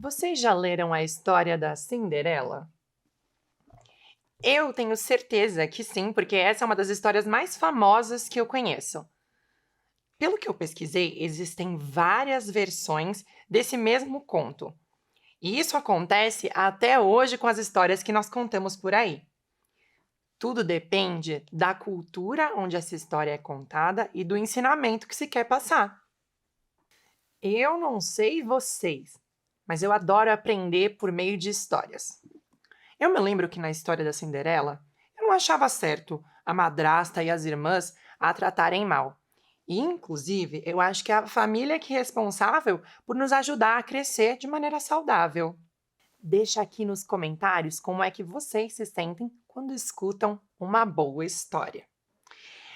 Vocês já leram a história da Cinderela? Eu tenho certeza que sim, porque essa é uma das histórias mais famosas que eu conheço. Pelo que eu pesquisei, existem várias versões desse mesmo conto. E isso acontece até hoje com as histórias que nós contamos por aí. Tudo depende da cultura onde essa história é contada e do ensinamento que se quer passar. Eu não sei vocês, mas eu adoro aprender por meio de histórias. Eu me lembro que na história da Cinderela, eu não achava certo a madrasta e as irmãs a tratarem mal. E, inclusive, eu acho que é a família que é responsável por nos ajudar a crescer de maneira saudável. Deixa aqui nos comentários como é que vocês se sentem quando escutam uma boa história.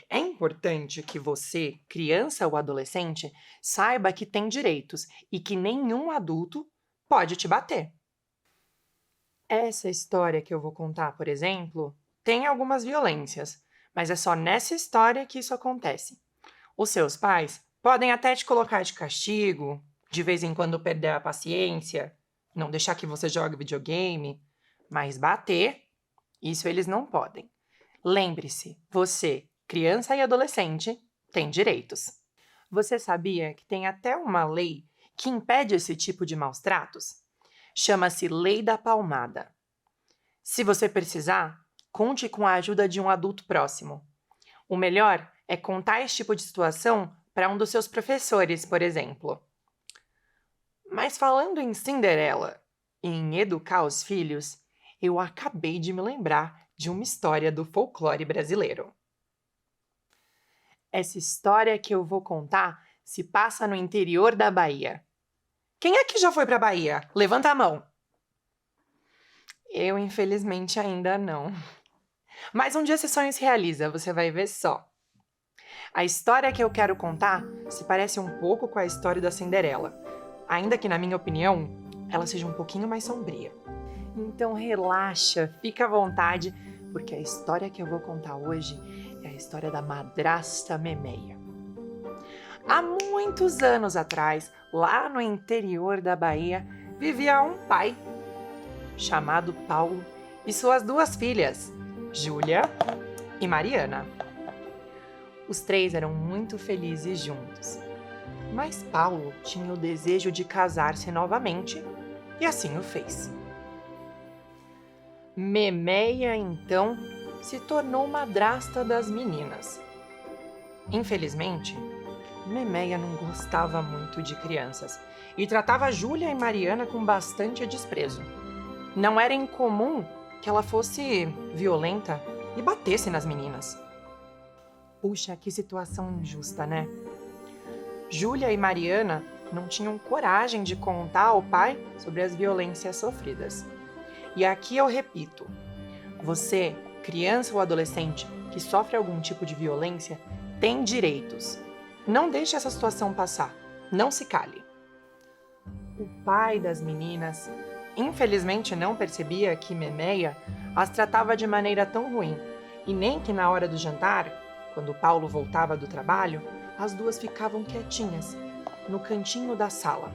É importante que você, criança ou adolescente, saiba que tem direitos e que nenhum adulto pode te bater. Essa história que eu vou contar, por exemplo, tem algumas violências, mas é só nessa história que isso acontece. Os seus pais podem até te colocar de castigo, de vez em quando perder a paciência, não deixar que você jogue videogame, mas bater, isso eles não podem. Lembre-se, você, criança e adolescente, tem direitos. Você sabia que tem até uma lei que impede esse tipo de maus tratos? Chama-se Lei da Palmada. Se você precisar, conte com a ajuda de um adulto próximo. O melhor é contar esse tipo de situação para um dos seus professores, por exemplo. Mas falando em Cinderela e em educar os filhos, eu acabei de me lembrar de uma história do folclore brasileiro. Essa história que eu vou contar se passa no interior da Bahia. Quem aqui já foi para a Bahia? Levanta a mão. Eu, infelizmente, ainda não. Mas um dia esse sonho se realiza, você vai ver só. A história que eu quero contar se parece um pouco com a história da Cinderela, ainda que, na minha opinião, ela seja um pouquinho mais sombria. Então relaxa, fica à vontade, porque a história que eu vou contar hoje é a história da madrasta Memeia. Há muitos anos atrás, lá no interior da Bahia, vivia um pai chamado Paulo e suas duas filhas, Júlia e Mariana. Os três eram muito felizes juntos, mas Paulo tinha o desejo de casar-se novamente e assim o fez. Memeia, então, se tornou madrasta das meninas. Infelizmente, Memeia não gostava muito de crianças e tratava Júlia e Mariana com bastante desprezo. Não era incomum que ela fosse violenta e batesse nas meninas. Puxa, que situação injusta, né? Júlia e Mariana não tinham coragem de contar ao pai sobre as violências sofridas. E aqui eu repito, você, criança ou adolescente que sofre algum tipo de violência, tem direitos. Não deixe essa situação passar. Não se cale. O pai das meninas, infelizmente, não percebia que Memeia as tratava de maneira tão ruim e nem que na hora do jantar, quando Paulo voltava do trabalho, as duas ficavam quietinhas, no cantinho da sala.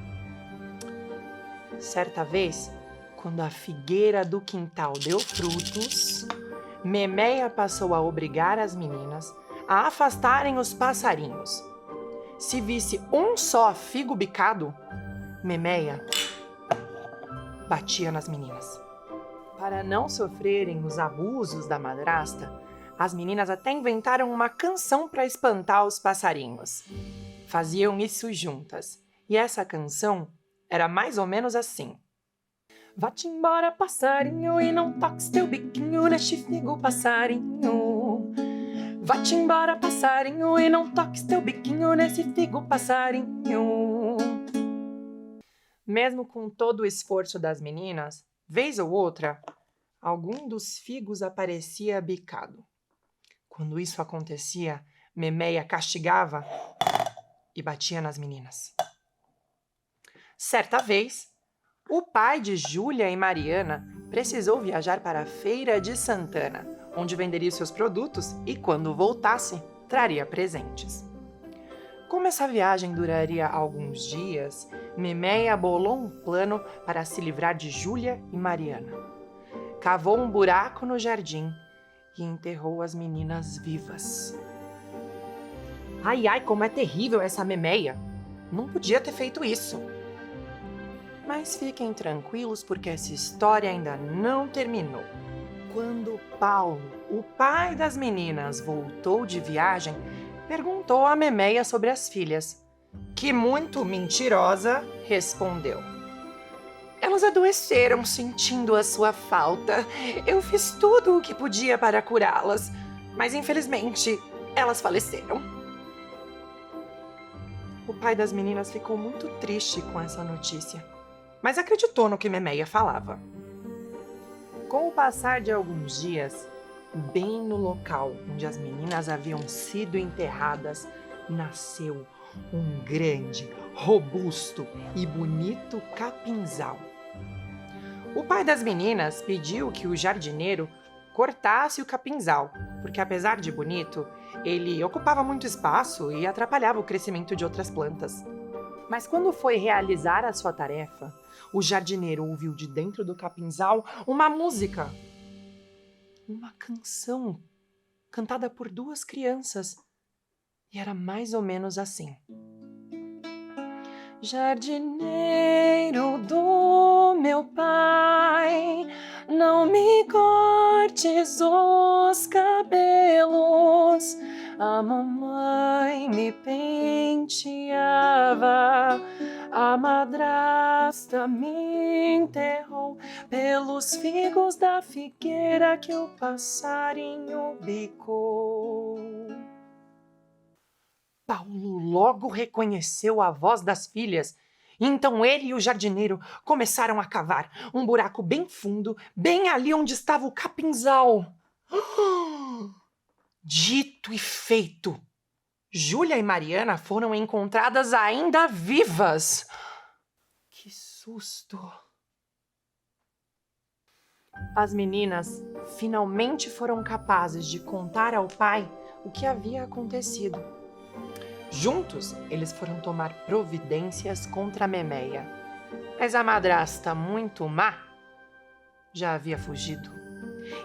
Certa vez, quando a figueira do quintal deu frutos, Memeia passou a obrigar as meninas a afastarem os passarinhos. Se visse um só figo bicado, Memeia batia nas meninas. Para não sofrerem os abusos da madrasta, as meninas até inventaram uma canção para espantar os passarinhos. Faziam isso juntas, e essa canção era mais ou menos assim: vá-te embora, passarinho, e não toques teu biquinho neste figo, passarinho. Vá-te embora, passarinho, e não toques teu biquinho nesse figo, passarinho. Mesmo com todo o esforço das meninas, vez ou outra, algum dos figos aparecia bicado. Quando isso acontecia, Memeia castigava e batia nas meninas. Certa vez, o pai de Júlia e Mariana precisou viajar para a Feira de Santana, onde venderia seus produtos e, quando voltasse, traria presentes. Como essa viagem duraria alguns dias, Memeia bolou um plano para se livrar de Júlia e Mariana. Cavou um buraco no jardim e enterrou as meninas vivas. Ai, ai, como é terrível essa Memeia! Não podia ter feito isso. Mas fiquem tranquilos porque essa história ainda não terminou. Quando Paulo, o pai das meninas, voltou de viagem, perguntou a Memeia sobre as filhas, que, muito mentirosa, respondeu: elas adoeceram sentindo a sua falta. Eu fiz tudo o que podia para curá-las, mas infelizmente elas faleceram. O pai das meninas ficou muito triste com essa notícia, mas acreditou no que Memeia falava. Com o passar de alguns dias, bem no local onde as meninas haviam sido enterradas, nasceu um grande, robusto e bonito capinzal. O pai das meninas pediu que o jardineiro cortasse o capinzal, porque apesar de bonito, ele ocupava muito espaço e atrapalhava o crescimento de outras plantas. Mas quando foi realizar a sua tarefa, o jardineiro ouviu de dentro do capinzal uma música. Uma canção cantada por duas crianças. E era mais ou menos assim. Jardineiro do meu pai, não me cortes os cabelos. A mamãe me penteava, a madrasta me enterrou pelos figos da figueira que o passarinho bicou. Paulo logo reconheceu a voz das filhas. Então ele e o jardineiro começaram a cavar um buraco bem fundo, bem ali onde estava o capinzal. Dito e feito, Júlia e Mariana foram encontradas ainda vivas. Que susto! As meninas finalmente foram capazes de contar ao pai o que havia acontecido. Juntos, eles foram tomar providências contra a Memeia. Mas a madrasta, muito má, já havia fugido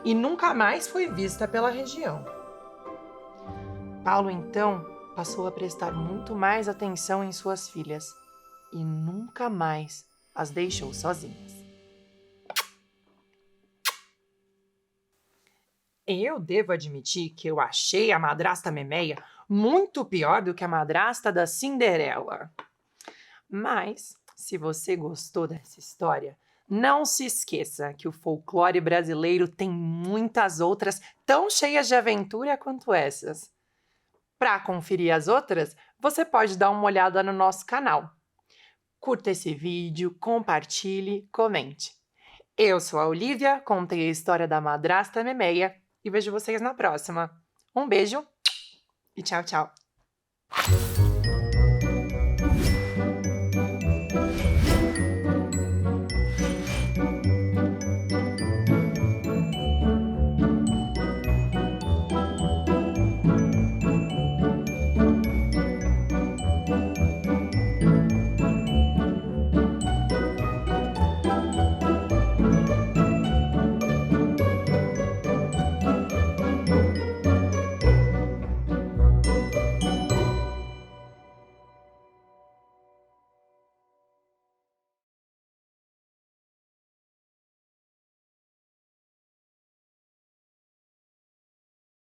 e nunca mais foi vista pela região. Paulo, então, passou a prestar muito mais atenção em suas filhas e nunca mais as deixou sozinhas. Eu devo admitir que eu achei a madrasta Memeia muito pior do que a madrasta da Cinderela. Mas, se você gostou dessa história, não se esqueça que o folclore brasileiro tem muitas outras tão cheias de aventura quanto essas. Para conferir as outras, você pode dar uma olhada no nosso canal. Curta esse vídeo, compartilhe, comente. Eu sou a Olivia, contei a história da madrasta Memeia e vejo vocês na próxima. Um beijo e tchau, tchau!